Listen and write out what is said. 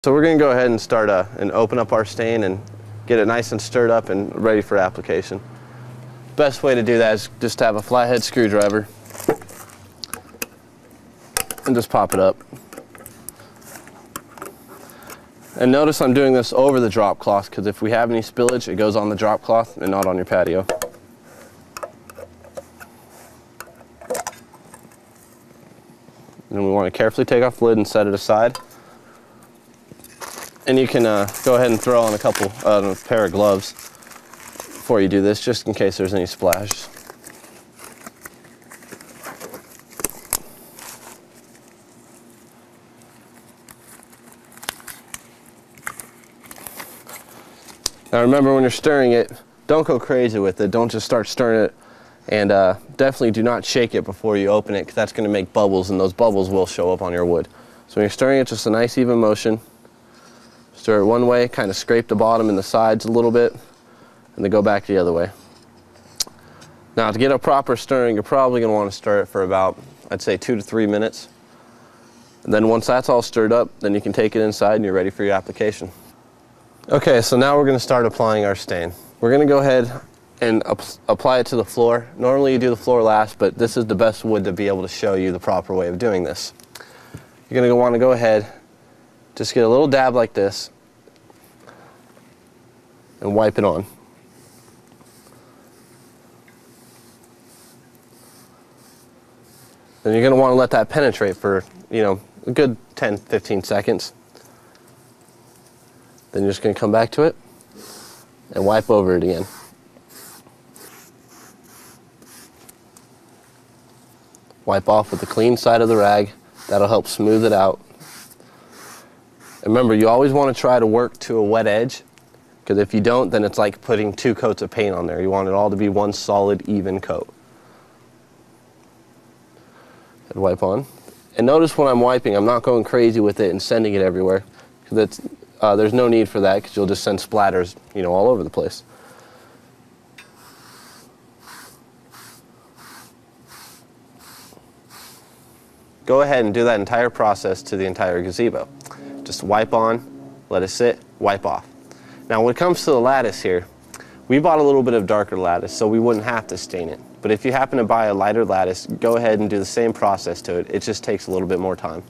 So we're going to go ahead and start and open up our stain and get it nice and stirred up and ready for application. Best way to do that is just to have a flathead screwdriver and just pop it up. And notice I'm doing this over the drop cloth because if we have any spillage, it goes on the drop cloth and not on your patio. And we want to carefully take off the lid and set it aside. And you can go ahead and throw on a pair of gloves before you do this, just in case there's any splash. Now remember, when you're stirring it, don't go crazy with it. Don't just start stirring it, and definitely do not shake it before you open it, because that's going to make bubbles, and those bubbles will show up on your wood. So when you're stirring it, just a nice even motion. Stir it one way, kind of scrape the bottom and the sides a little bit, and then go back the other way. Now to get a proper stirring, you're probably going to want to stir it for about, I'd say, 2 to 3 minutes. And then once that's all stirred up, then you can take it inside and you're ready for your application. Okay, so now we're going to start applying our stain. We're going to go ahead and apply it to the floor. Normally you do the floor last, but this is the best wood to be able to show you the proper way of doing this. You're going to want to go ahead, just get a little dab like this and wipe it on. Then you're going to want to let that penetrate for, a good 10-15 seconds. Then you're just going to come back to it and wipe over it again. Wipe off with the clean side of the rag. That'll help smooth it out. And remember, you always want to try to work to a wet edge, because if you don't, then it's like putting 2 coats of paint on there. You want it all to be one solid, even coat. And wipe on. And notice when I'm wiping, I'm not going crazy with it and sending it everywhere, because there's no need for that, because you'll just send splatters, all over the place. Go ahead and do that entire process to the entire gazebo. Just wipe on, let it sit, wipe off. Now when it comes to the lattice here, we bought a little bit of darker lattice so we wouldn't have to stain it. But if you happen to buy a lighter lattice, go ahead and do the same process to it. It just takes a little bit more time.